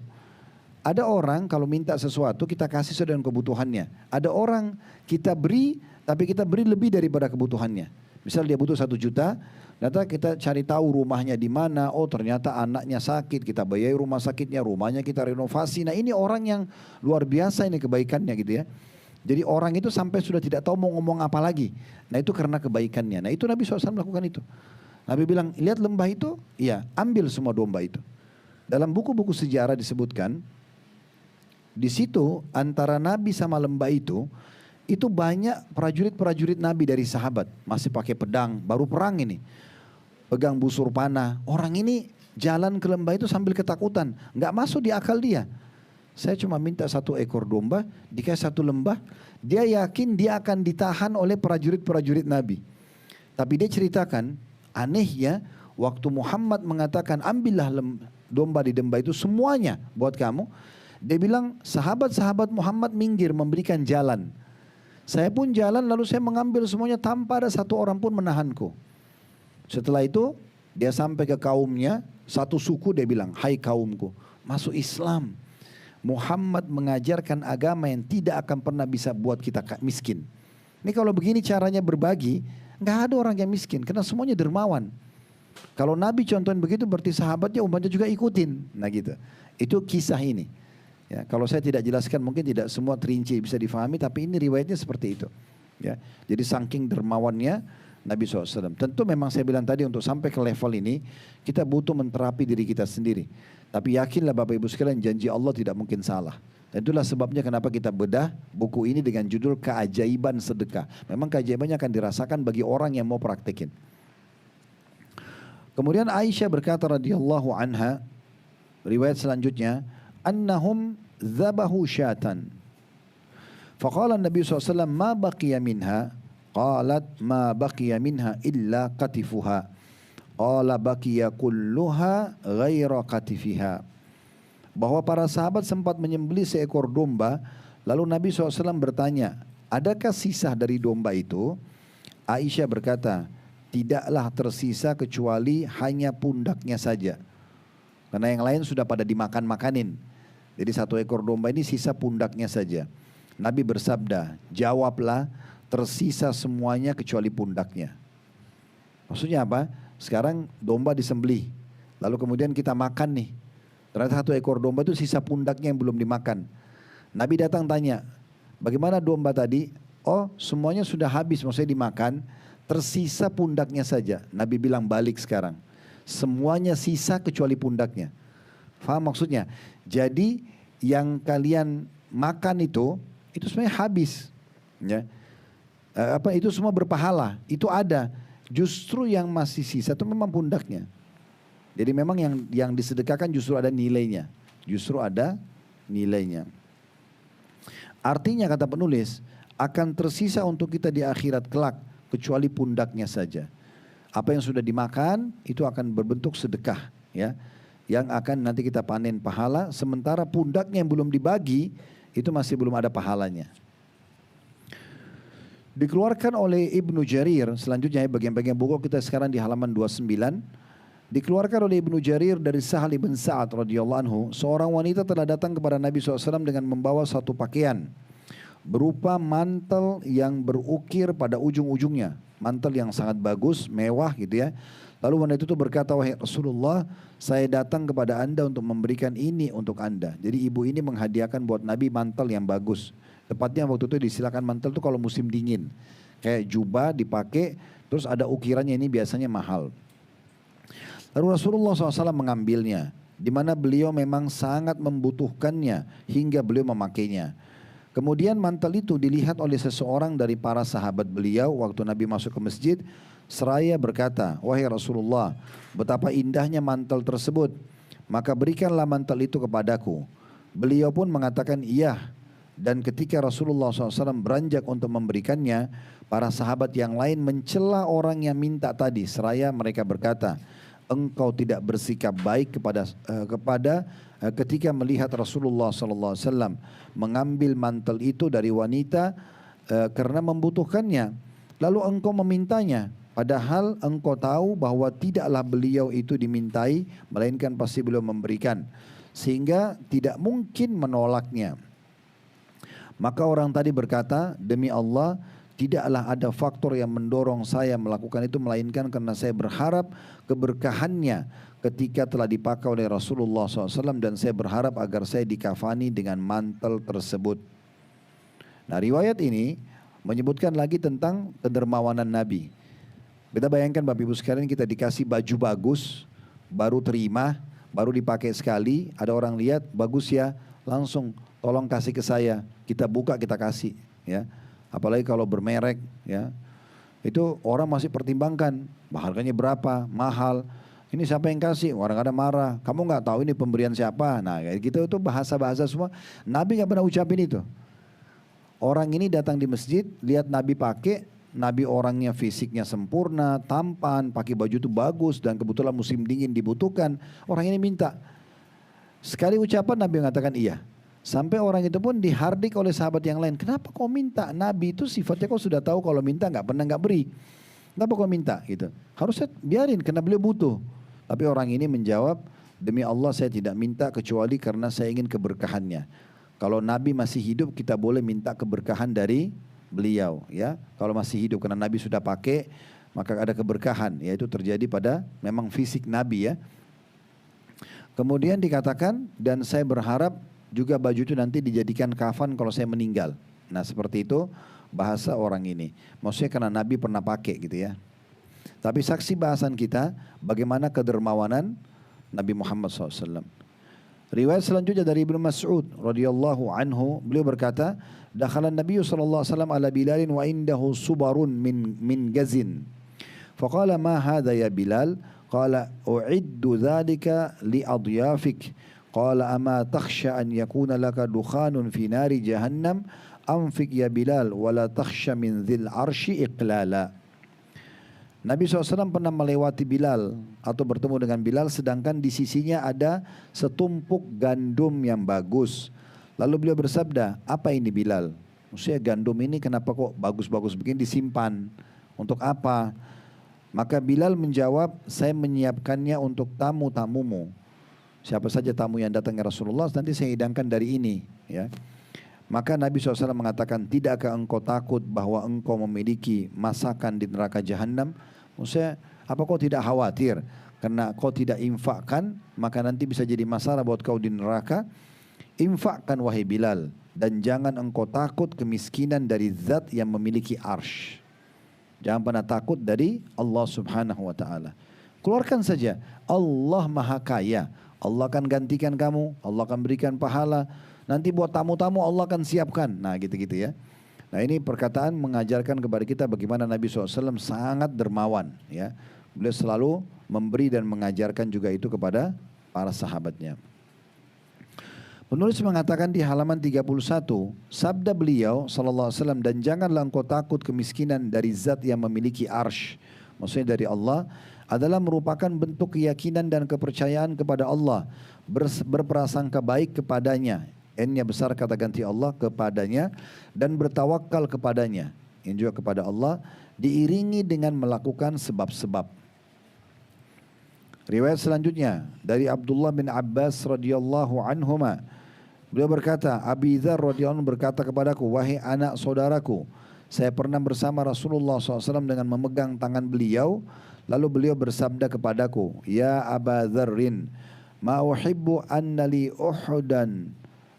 Ada orang kalau minta sesuatu kita kasih sesuai dengan kebutuhannya. Ada orang kita beri tapi kita beri lebih daripada kebutuhannya. Misal dia butuh 1 juta, ternyata kita cari tahu rumahnya di mana. Oh ternyata anaknya sakit, kita bayar rumah sakitnya, rumahnya kita renovasi. Nah ini orang yang luar biasa ini kebaikannya gitu ya. Jadi orang itu sampai sudah tidak tahu mau ngomong apa lagi. Nah itu karena kebaikannya. Nah itu Nabi SAW melakukan itu. Nabi bilang, lihat lembah itu, iya ambil semua domba itu. Dalam buku-buku sejarah disebutkan, di situ antara Nabi sama lembah itu banyak prajurit-prajurit Nabi dari sahabat. Masih pakai pedang, baru perang ini. Pegang busur panah. Orang ini jalan ke lembah itu sambil ketakutan. Nggak masuk di akal dia. Saya cuma minta 1 ekor domba, dikasih 1 lembah. Dia yakin dia akan ditahan oleh prajurit-prajurit Nabi. Tapi dia ceritakan, anehnya waktu Muhammad mengatakan ambillah domba di lembah itu semuanya buat kamu. Dia bilang sahabat-sahabat Muhammad minggir memberikan jalan. Saya pun jalan lalu saya mengambil semuanya tanpa ada 1 orang pun menahanku. Setelah itu dia sampai ke kaumnya, 1 suku dia bilang, hai kaumku, masuk Islam. Muhammad mengajarkan agama yang tidak akan pernah bisa buat kita miskin. Ini kalau begini caranya berbagi, nggak ada orang yang miskin karena semuanya dermawan. Kalau Nabi contohin begitu berarti sahabatnya umatnya juga ikutin. Nah gitu. Itu kisah ini. Ya, kalau saya tidak jelaskan mungkin tidak semua terinci bisa difahami, tapi ini riwayatnya seperti itu. Ya, jadi saking dermawannya Nabi SAW. Tentu memang saya bilang tadi untuk sampai ke level ini kita butuh menterapi diri kita sendiri. Tapi yakinlah Bapak Ibu sekalian janji Allah tidak mungkin salah. Dan itulah sebabnya kenapa kita bedah buku ini dengan judul Keajaiban Sedekah. Memang keajaibannya akan dirasakan bagi orang yang mau praktekin. Kemudian Aisyah berkata radhiyallahu anha, riwayat selanjutnya, annahum zabahu syatan. Faqala Nabi SAW, ma baqiya minha. Qalat ma baqiya minha illa qatifuha. Qala baqiya kulluha ghaira qatifiha. Bahwa para sahabat sempat menyembelih seekor domba. Lalu Nabi SAW bertanya, adakah sisa dari domba itu? Aisyah berkata, tidaklah tersisa kecuali hanya pundaknya saja. Karena yang lain sudah pada dimakan-makanin. Jadi 1 ekor domba ini sisa pundaknya saja. Nabi bersabda, jawablah, tersisa semuanya kecuali pundaknya. Maksudnya apa? Sekarang domba disembelih, lalu kemudian kita makan nih. Ternyata 1 ekor domba itu sisa pundaknya yang belum dimakan. Nabi datang tanya, bagaimana domba tadi? Oh semuanya sudah habis, maksudnya dimakan, tersisa pundaknya saja. Nabi bilang balik sekarang, semuanya sisa kecuali pundaknya. Faham maksudnya? Jadi yang kalian makan itu sebenarnya habis. Ya. Itu semua berpahala, itu ada. Justru yang masih sisa itu memang pundaknya. Jadi memang yang disedekahkan justru ada nilainya. Justru ada nilainya. Artinya kata penulis, akan tersisa untuk kita di akhirat kelak kecuali pundaknya saja. Apa yang sudah dimakan itu akan berbentuk sedekah, ya, yang akan nanti kita panen pahala, sementara pundaknya yang belum dibagi itu masih belum ada pahalanya. Dikeluarkan oleh Ibnu Jarir, selanjutnya bagian-bagian buku kita sekarang di halaman 29. Dikeluarkan oleh Ibnu Jarir dari Sahal bin Sa'ad radhiyallahu anhu, seorang wanita telah datang kepada Nabi SAW dengan membawa satu pakaian berupa mantel yang berukir pada ujung-ujungnya, mantel yang sangat bagus, mewah gitu ya. Lalu wanita itu berkata, wahai Rasulullah, saya datang kepada anda untuk memberikan ini untuk anda. Jadi ibu ini menghadiahkan buat Nabi mantel yang bagus. Tepatnya waktu itu disilakan mantel itu kalau musim dingin. Kayak jubah dipakai, terus ada ukirannya, ini biasanya mahal. Lalu Rasulullah SAW mengambilnya, di mana beliau memang sangat membutuhkannya hingga beliau memakainya. Kemudian mantel itu dilihat oleh seseorang dari para sahabat beliau waktu Nabi masuk ke masjid, seraya berkata, wahai Rasulullah, betapa indahnya mantel tersebut, maka berikanlah mantel itu kepadaku. Beliau pun mengatakan iya. Dan ketika Rasulullah SAW beranjak untuk memberikannya, para sahabat yang lain mencela orang yang minta tadi, seraya mereka berkata, engkau tidak bersikap baik ketika melihat Rasulullah SAW mengambil mantel itu dari wanita karena membutuhkannya, lalu engkau memintanya, padahal engkau tahu bahwa tidaklah beliau itu dimintai, melainkan pasti beliau memberikan, sehingga tidak mungkin menolaknya. Maka orang tadi berkata, demi Allah, tidaklah ada faktor yang mendorong saya melakukan itu, melainkan karena saya berharap keberkahannya ketika telah dipakai oleh Rasulullah SAW, dan saya berharap agar saya dikafani dengan mantel tersebut. Nah, riwayat ini menyebutkan lagi tentang kedermawanan Nabi. Kita bayangkan Bapak Ibu sekalian, kita dikasih baju bagus, baru terima, baru dipakai sekali, ada orang lihat, bagus ya, langsung tolong kasih ke saya, kita buka kita kasih, ya. Apalagi kalau bermerek, ya, itu orang masih pertimbangkan harganya berapa, mahal. Ini siapa yang kasih? Orang kadang marah. Kamu nggak tahu ini pemberian siapa? Nah, kayak gitu itu bahasa-bahasa semua. Nabi nggak pernah ucapin itu. Orang ini datang di masjid, lihat Nabi pakai, Nabi orangnya fisiknya sempurna, tampan, pakai baju itu bagus, dan kebetulan musim dingin dibutuhkan. Orang ini minta. Sekali ucapan Nabi mengatakan iya. Sampai orang itu pun dihardik oleh sahabat yang lain. Kenapa kau minta? Nabi itu sifatnya kau sudah tahu kalau minta nggak pernah nggak beri. Kenapa kau minta? Gitu. Harusnya biarin karena beliau butuh. Tapi orang ini menjawab, demi Allah saya tidak minta kecuali karena saya ingin keberkahannya. Kalau Nabi masih hidup kita boleh minta keberkahan dari beliau, ya. Kalau masih hidup karena Nabi sudah pakai maka ada keberkahan. Yaitu terjadi pada memang fisik Nabi, ya. Kemudian dikatakan, dan saya berharap juga baju itu nanti dijadikan kafan kalau saya meninggal. Nah, seperti itu bahasa orang ini. Maksudnya karena Nabi pernah pakai gitu, ya. Tapi saksi bahasan kita bagaimana kedermawanan Nabi Muhammad SAW. Riwayat selanjutnya dari Ibnu Mas'ud radhiyallahu anhu, beliau berkata, dakhala Nabi sallallahu alaihi wasallam ala Bilalin wa indahu subarun min gazin. Faqala ma hadha ya Bilal? Qala u'iddu dhalika li adyafik. Qala ama takhsha an yakuna laka dukhanun fi nari jahannam anfik ya Bilal wala takhsha min dhil arshi iqlala. Nabi SAW pernah melewati Bilal atau bertemu dengan Bilal, sedangkan di sisinya ada setumpuk gandum yang bagus. Lalu beliau bersabda, apa ini Bilal? Maksudnya gandum ini kenapa kok bagus-bagus begini disimpan? Untuk apa? Maka Bilal menjawab, saya menyiapkannya untuk tamu-tamumu. Siapa saja tamu yang datang ke Rasulullah nanti saya hidangkan dari ini, ya. Maka Nabi SAW mengatakan, tidakkah engkau takut bahwa engkau memiliki masakan di neraka Jahannam? Maksudnya, apa kau tidak khawatir karena kau tidak infakkan maka nanti bisa jadi masalah buat kau di neraka? Infakkan wahai Bilal, dan jangan engkau takut kemiskinan dari zat yang memiliki arsh. Jangan pernah takut dari Allah Subhanahu wa ta'ala. Keluarkan saja, Allah Maha Kaya. Allah akan gantikan kamu, Allah akan berikan pahala. Nanti buat tamu-tamu Allah akan siapkan. Nah, gitu-gitu, ya. Nah, ini perkataan mengajarkan kepada kita bagaimana Nabi SAW sangat dermawan, ya. Beliau selalu memberi dan mengajarkan juga itu kepada para sahabatnya. Penulis mengatakan di halaman 31, sabda beliau sallallahu alaihi wasallam, dan janganlah engkau takut kemiskinan dari zat yang memiliki arsh, maksudnya dari Allah, adalah merupakan bentuk keyakinan dan kepercayaan kepada Allah, berprasangka baik kepadanya, n-nya besar kata ganti Allah, kepadanya, dan bertawakal kepadanya, yang juga kepada Allah, diiringi dengan melakukan sebab-sebab. Riwayat selanjutnya dari Abdullah bin Abbas radhiyallahu anhuma, beliau berkata, Abi Dzar radhiyallahu anhu berkata kepadaku, wahai anak saudaraku, saya pernah bersama Rasulullah SAW dengan memegang tangan beliau, lalu beliau bersabda kepadaku, ya Aba Dzarrin, ma uhibbu anna li uhudan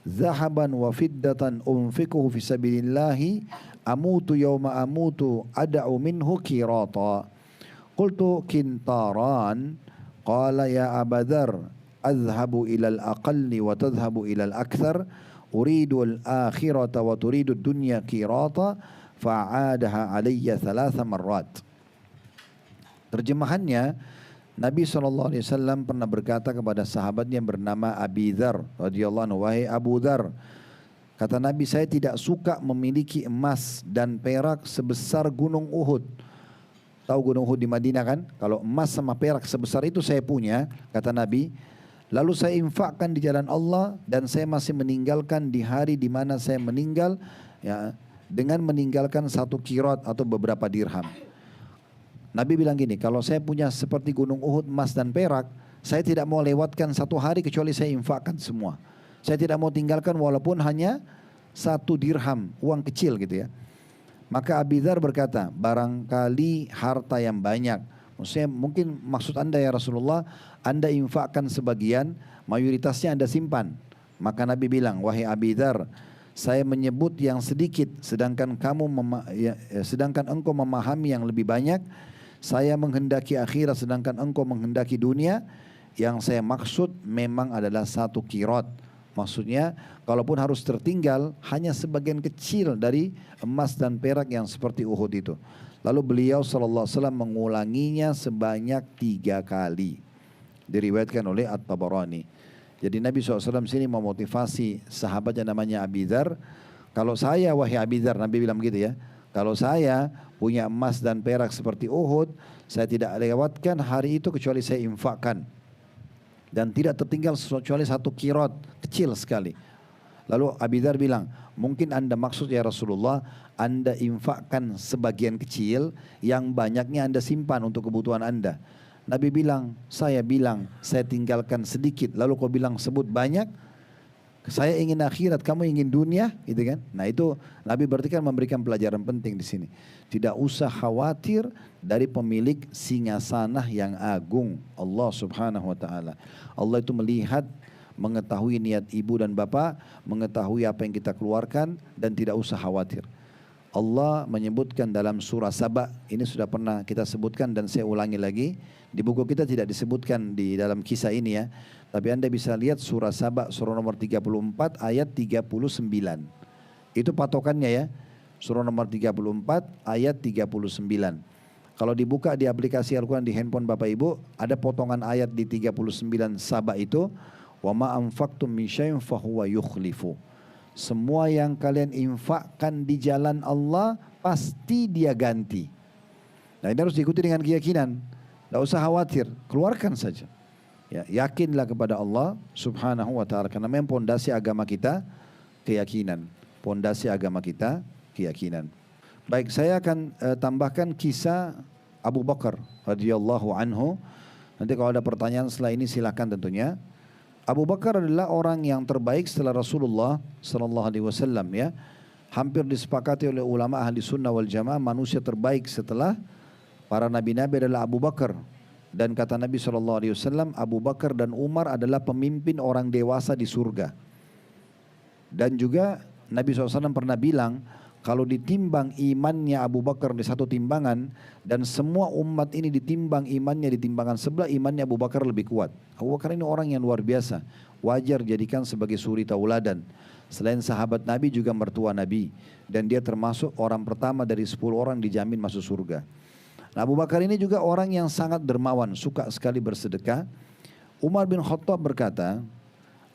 zahaban wa fiddatan unfikuhu fi sabilillahi amutu yawma amutu ada'u minhu kirata. Qultu kintaran. Qala ya Aba Dzar, adhhabu ilal aqalli wa tadhhabu ilal akthar, uridu al-akhirata wa turidu dunya kirata, fa'adaha alayya thalatha marrat. Terjemahannya, Nabi SAW pernah berkata kepada sahabatnya yang bernama Abi Dzar radhiyallahu anhu, wahai Abu Dzar, kata Nabi, saya tidak suka memiliki emas dan perak sebesar gunung Uhud. Tahu gunung Uhud di Madinah kan? Kalau emas sama perak sebesar itu saya punya, kata Nabi, lalu saya infakkan di jalan Allah dan saya masih meninggalkan di hari di mana saya meninggal, ya, dengan meninggalkan 1 kirot atau beberapa dirham. Nabi bilang gini, kalau saya punya seperti gunung Uhud emas dan perak, saya tidak mau lewatkan 1 hari kecuali saya infakkan semua. Saya tidak mau tinggalkan walaupun hanya 1 dirham, uang kecil gitu ya. Maka Abi Dzar berkata, barangkali harta yang banyak, maksudnya mungkin maksud anda ya Rasulullah, anda infakkan sebagian, mayoritasnya anda simpan. Maka Nabi bilang, wahai Abi Dzar, saya menyebut yang sedikit, sedangkan sedangkan engkau memahami yang lebih banyak. Saya menghendaki akhirat, sedangkan engkau menghendaki dunia. Yang saya maksud memang adalah 1 kirot. Maksudnya, kalaupun harus tertinggal, hanya sebagian kecil dari emas dan perak yang seperti Uhud itu. Lalu beliau SAW mengulanginya sebanyak 3 kali. Diriwayatkan oleh At-Tabarani. Jadi Nabi SAW sini memotivasi sahabat yang namanya Abi Dzar. Kalau saya, wahai Abi Dzar, Nabi bilang begitu ya, kalau saya punya emas dan perak seperti Uhud, saya tidak lewatkan hari itu kecuali saya infakkan. Dan tidak tertinggal kecuali 1 kirot, kecil sekali. Lalu Abi Dzar bilang, mungkin anda maksud ya Rasulullah, anda infakkan sebagian kecil, yang banyaknya anda simpan untuk kebutuhan anda. Nabi bilang, saya tinggalkan sedikit, lalu kau bilang sebut banyak. Saya ingin akhirat, kamu ingin dunia, gitu kan? Nah itu Nabi berarti kan memberikan pelajaran penting di sini. Tidak usah khawatir dari pemilik singgasanah yang agung, Allah Subhanahu Wa Taala. Allah itu melihat, mengetahui niat ibu dan bapak, mengetahui apa yang kita keluarkan, dan tidak usah khawatir. Allah menyebutkan dalam surah Saba, ini sudah pernah kita sebutkan dan saya ulangi lagi. Di buku kita tidak disebutkan di dalam kisah ini ya. Tapi anda bisa lihat surah Saba, surah nomor 34 ayat 39. Itu patokannya ya. Surah nomor 34 ayat 39. Kalau dibuka di aplikasi Al-Quran di handphone Bapak Ibu, ada potongan ayat di 39 Saba itu. Wa ma anfaqtum min syai'in fahuwa yukhlifu. Semua yang kalian infakkan di jalan Allah, pasti dia ganti. Nah ini harus diikuti dengan keyakinan. Tidak usah khawatir, keluarkan saja. Ya, yakinlah kepada Allah Subhanahu Wa Taala. Karena memang pondasi agama kita keyakinan. Pondasi agama kita keyakinan. Baik, saya akan tambahkan kisah Abu Bakar radhiyallahu anhu. Nanti kalau ada pertanyaan setelah ini silakan tentunya. Abu Bakar adalah orang yang terbaik setelah Rasulullah sallallahu alaihi wasallam ya. Hampir disepakati oleh ulama ahli sunnah wal jamaah, manusia terbaik setelah para nabi-nabi adalah Abu Bakar. Dan kata Nabi SAW, Abu Bakar dan Umar adalah pemimpin orang dewasa di surga. Dan juga Nabi SAW pernah bilang, kalau ditimbang imannya Abu Bakar di 1 timbangan, dan semua umat ini ditimbang imannya di timbangan sebelah, imannya Abu Bakar lebih kuat. Abu Bakar ini orang yang luar biasa, wajar jadikan sebagai suri tauladan. Selain sahabat Nabi juga mertua Nabi. Dan dia termasuk orang pertama dari 10 orang dijamin masuk surga. Nah, Abu Bakar ini juga orang yang sangat dermawan, suka sekali bersedekah. Umar bin Khattab berkata,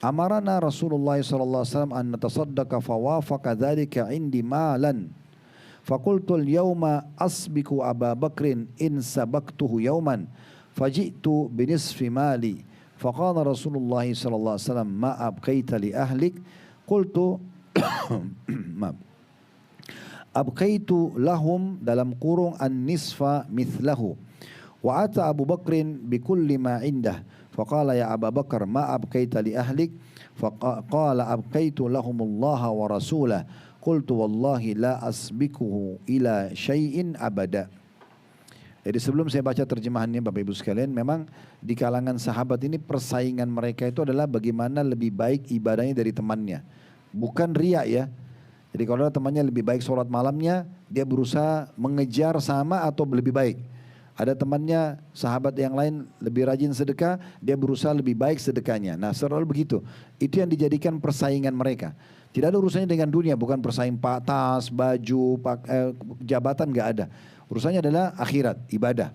Amarana Rasulullah sallallahu alaihi wasallam an natasaddaqa fawafaqa dzalika indi malan. Fakultul yawma asbiku Aba Bakrin in sabaktuhu yawman faji'tu binisfi mali faqala Rasulullah sallallahu alaihi wasallam ma abqaita li ahlik qultu maaf abqaitu lahum dalam kurung an-nisfa mithlahu wa ata Abu Bakrin bikulli ma indah faqala ya Aba Bakar ma abqaita li ahlik faqala abqaitu lahumullaha wa rasulah qultu wallahi la asbikuhu ila syai'in abada. Jadi sebelum saya baca terjemahannya Bapak Ibu sekalian, memang di kalangan sahabat ini persaingan mereka itu adalah bagaimana lebih baik ibadahnya dari temannya. Bukan riya ya. Jadi kalau temannya lebih baik sholat malamnya, dia berusaha mengejar sama atau lebih baik. Ada temannya sahabat yang lain lebih rajin sedekah, dia berusaha lebih baik sedekahnya. Nah selalu begitu. Itu yang dijadikan persaingan mereka. Tidak ada urusannya dengan dunia, bukan persaing tas, baju, jabatan, nggak ada. Urusannya adalah akhirat, ibadah.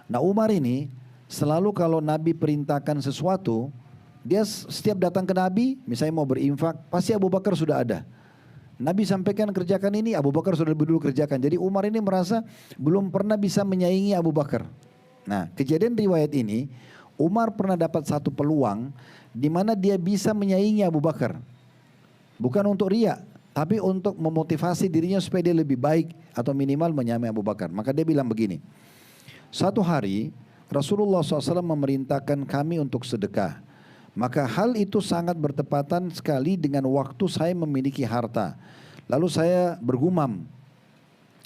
Nah Umar ini selalu kalau Nabi perintahkan sesuatu, dia setiap datang ke Nabi, misalnya mau berinfak, pasti Abu Bakar sudah ada. Nabi sampaikan kerjakan ini, Abu Bakar sudah lebih dulu kerjakan. Jadi Umar ini merasa belum pernah bisa menyaingi Abu Bakar. Nah kejadian riwayat ini, Umar pernah dapat satu peluang di mana dia bisa menyaingi Abu Bakar. Bukan untuk riya, tapi untuk memotivasi dirinya supaya dia lebih baik atau minimal menyamai Abu Bakar. Maka dia bilang begini, satu hari Rasulullah SAW memerintahkan kami untuk sedekah. Maka hal itu sangat bertepatan sekali dengan waktu saya memiliki harta. Lalu saya bergumam,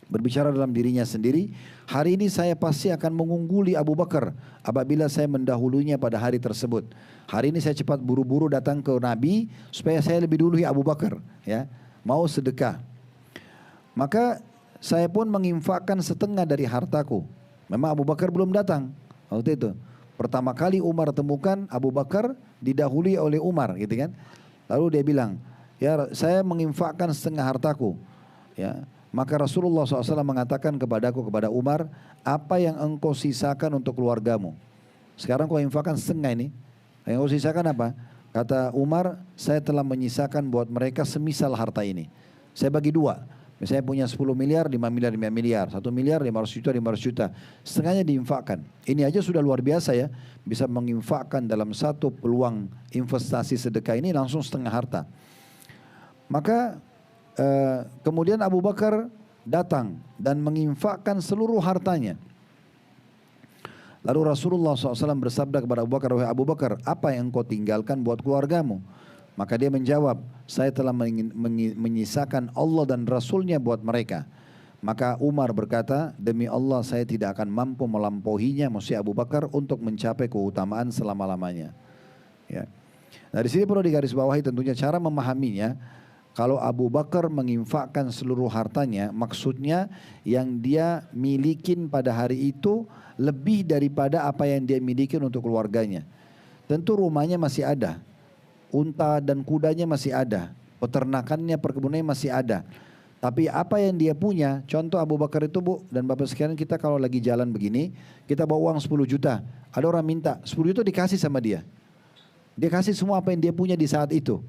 berbicara dalam dirinya sendiri, hari ini saya pasti akan mengungguli Abu Bakar apabila saya mendahulunya pada hari tersebut. Hari ini saya cepat buru-buru datang ke Nabi supaya saya lebih dulu Abu Bakar, ya, mau sedekah. Maka saya pun menginfakkan setengah dari hartaku. Memang Abu Bakar belum datang waktu itu. Pertama kali Umar temukan Abu Bakar didahului oleh Umar, gitu kan. Lalu dia bilang, ya saya menginfakkan setengah hartaku, ya. Maka Rasulullah SAW mengatakan kepadaku, kepada Umar, apa yang engkau sisakan untuk keluargamu? Sekarang kau infakkan setengah ini. Yang kau sisakan apa? Kata Umar, saya telah menyisakan buat mereka semisal harta ini. Saya bagi dua. Misalnya punya 10 miliar, 5 miliar, 5 miliar. 1 miliar, 500 juta, 500 juta. Setengahnya diinfakkan. Ini aja sudah luar biasa ya. Bisa menginfakkan dalam satu peluang investasi sedekah ini langsung setengah harta. Maka kemudian Abu Bakar datang dan menginfakkan seluruh hartanya. Lalu Rasulullah SAW bersabda kepada Abu Bakar, wahai Abu Bakar, apa yang kau tinggalkan buat keluargamu? Maka dia menjawab, saya telah menyisakan Allah dan Rasulnya buat mereka. Maka Umar berkata, demi Allah saya tidak akan mampu melampauinya, maksudnya Abu Bakar, untuk mencapai keutamaan selama-lamanya. Ya. Nah di sini perlu digarisbawahi tentunya cara memahaminya. Kalau Abu Bakar menginfakkan seluruh hartanya, maksudnya yang dia milikin pada hari itu lebih daripada apa yang dia milikin untuk keluarganya. Tentu rumahnya masih ada, unta dan kudanya masih ada, peternakannya, perkebunannya masih ada. Tapi apa yang dia punya, contoh Abu Bakar itu Bu dan Bapak sekalian, kita kalau lagi jalan begini, kita bawa uang 10 juta, ada orang minta, 10 juta dikasih sama dia. Dia kasih semua apa yang dia punya di saat itu.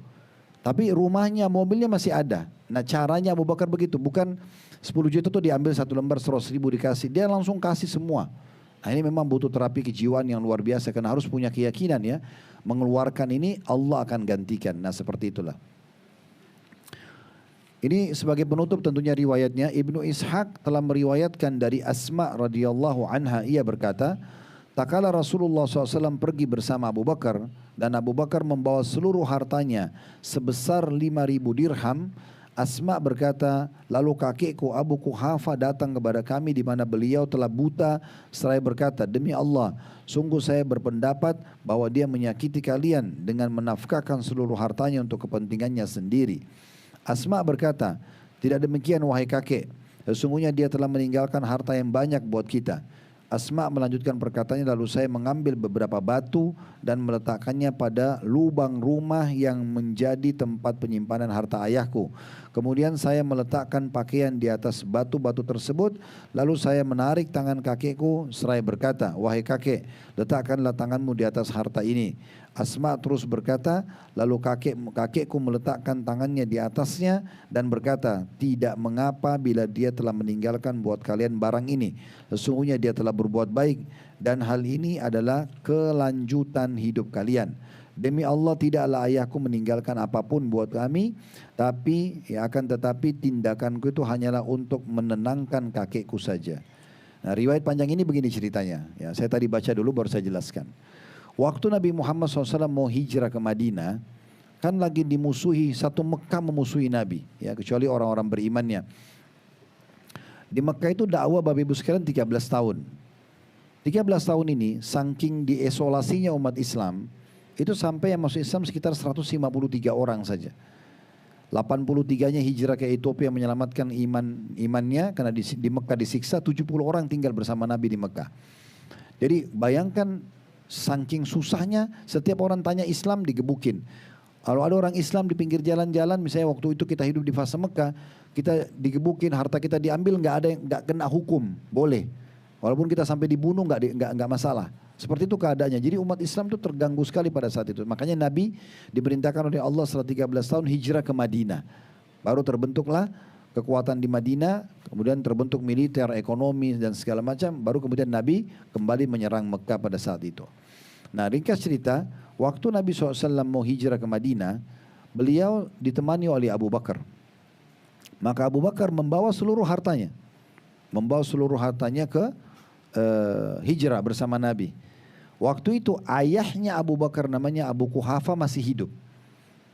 Tapi rumahnya, mobilnya masih ada. Nah caranya Abu Bakar begitu, bukan 10 juta itu diambil satu lembar 100 ribu dikasih, dia langsung kasih semua. Nah ini memang butuh terapi kejiwaan yang luar biasa, karena harus punya keyakinan ya, mengeluarkan ini Allah akan gantikan. Nah seperti itulah. Ini sebagai penutup tentunya riwayatnya, Ibnu Ishaq telah meriwayatkan dari Asma radhiyallahu anha, ia berkata, tak kala Rasulullah SAW pergi bersama Abu Bakar dan Abu Bakar membawa seluruh hartanya sebesar 5.000 dirham. Asma berkata, lalu kakekku Abu Quhafa datang kepada kami di mana beliau telah buta seraya berkata, demi Allah, sungguh saya berpendapat bahwa dia menyakiti kalian dengan menafkahkan seluruh hartanya untuk kepentingannya sendiri. Asma berkata, tidak demikian wahai kakek, sesungguhnya dia telah meninggalkan harta yang banyak buat kita. Asma melanjutkan perkataannya, lalu saya mengambil beberapa batu dan meletakkannya pada lubang rumah yang menjadi tempat penyimpanan harta ayahku. Kemudian saya meletakkan pakaian di atas batu-batu tersebut. Lalu saya menarik tangan kakekku seraya berkata, wahai kakek, letakkanlah tanganmu di atas harta ini. Asma terus berkata, lalu kakekku meletakkan tangannya di atasnya dan berkata, tidak mengapa bila dia telah meninggalkan buat kalian barang ini. Sesungguhnya dia telah berbuat baik dan hal ini adalah kelanjutan hidup kalian. Demi Allah tidaklah ayahku meninggalkan apapun buat kami, tapi akan tetapi tindakanku itu hanyalah untuk menenangkan kakekku saja. Nah, riwayat panjang ini begini ceritanya. Ya, saya tadi baca dulu baru saya jelaskan. Waktu Nabi Muhammad SAW mau hijrah ke Madinah, kan lagi dimusuhi, satu Mekah memusuhi Nabi, ya kecuali orang-orang berimannya. Di Mekah itu dakwah Bapak Ibu sekalian 13 tahun. 13 tahun ini saking diisolasinya umat Islam, itu sampai yang masuk Islam sekitar 153 orang saja. 83-nya hijrah ke Ethiopia menyelamatkan imannya karena di Mekah disiksa, 70 orang tinggal bersama Nabi di Mekah. Jadi bayangkan saking susahnya, setiap orang tanya Islam digebukin. Kalau ada orang Islam di pinggir jalan-jalan, misalnya waktu itu kita hidup di fase Mekah, kita digebukin, harta kita diambil, nggak kena hukum, boleh. Walaupun kita sampai dibunuh nggak masalah. Seperti itu keadaannya. Jadi umat Islam itu terganggu sekali pada saat itu. Makanya Nabi diperintahkan oleh Allah setelah 13 tahun hijrah ke Madinah. Baru terbentuklah kekuatan di Madinah, kemudian terbentuk militer, ekonomi dan segala macam, baru kemudian Nabi kembali menyerang Mekah pada saat itu. Nah, ringkas cerita, waktu Nabi SAW mau hijrah ke Madinah, beliau ditemani oleh Abu Bakar. Maka Abu Bakar membawa seluruh hartanya ke hijrah bersama Nabi. Waktu itu ayahnya Abu Bakar namanya Abu Quhafa masih hidup,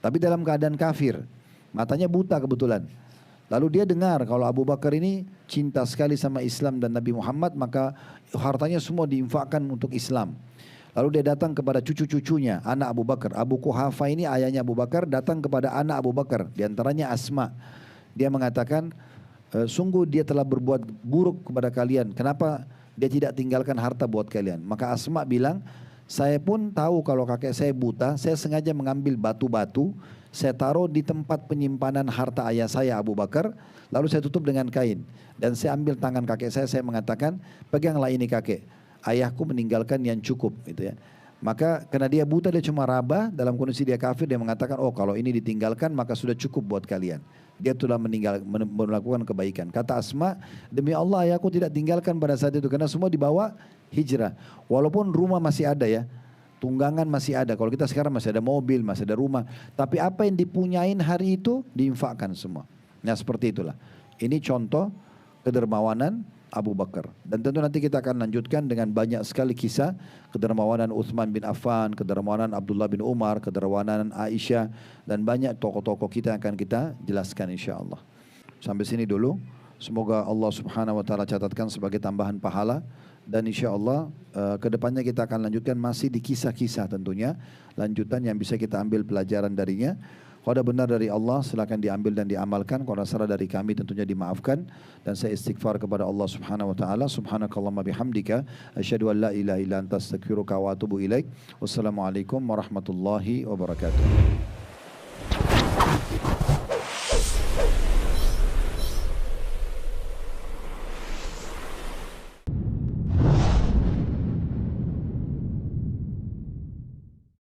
tapi dalam keadaan kafir, matanya buta kebetulan. Lalu dia dengar kalau Abu Bakar ini cinta sekali sama Islam dan Nabi Muhammad, maka hartanya semua diinfakkan untuk Islam. Lalu dia datang kepada cucu-cucunya, anak Abu Bakar. Abu Quhafa ini ayahnya Abu Bakar datang kepada anak Abu Bakar, diantaranya Asma. Dia mengatakan, sungguh dia telah berbuat buruk kepada kalian. Kenapa dia tidak tinggalkan harta buat kalian? Maka Asma bilang, saya pun tahu kalau kakek saya buta, saya sengaja mengambil batu-batu, saya taruh di tempat penyimpanan harta ayah saya Abu Bakar, lalu saya tutup dengan kain. Dan saya ambil tangan kakek saya mengatakan, peganglah ini kakek, ayahku meninggalkan yang cukup, gitu ya. Maka karena dia buta, dia cuma raba, dalam kondisi dia kafir, dia mengatakan, oh kalau ini ditinggalkan maka sudah cukup buat kalian. Dia telah melakukan kebaikan. Kata Asma, demi Allah ayahku tidak tinggalkan pada saat itu, karena semua dibawa hijrah. Walaupun rumah masih ada ya, tunggangan masih ada. Kalau kita sekarang masih ada mobil, masih ada rumah. Tapi apa yang dipunyain hari itu diinfakkan semua. Nah seperti itulah. Ini contoh kedermawanan Abu Bakar. Dan tentu nanti kita akan lanjutkan dengan banyak sekali kisah kedermawanan Utsman bin Affan, kedermawanan Abdullah bin Umar, kedermawanan Aisyah, dan banyak tokoh-tokoh kita yang akan kita jelaskan insya Allah. Sampai sini dulu. Semoga Allah Subhanahu wa taala catatkan sebagai tambahan pahala. Dan insya Allah kedepannya kita akan lanjutkan masih di kisah-kisah tentunya, lanjutan yang bisa kita ambil pelajaran darinya. Kalau ada benar dari Allah silakan diambil dan diamalkan. Kalau ada salah dari kami tentunya dimaafkan. Dan saya istighfar kepada Allah Subhanahu wa taala. Subhanakallahumma bihamdika asyhadu an la ilaha illa anta astaghfiruka wa atubu ilaik. Wassalamualaikum warahmatullahi wabarakatuh.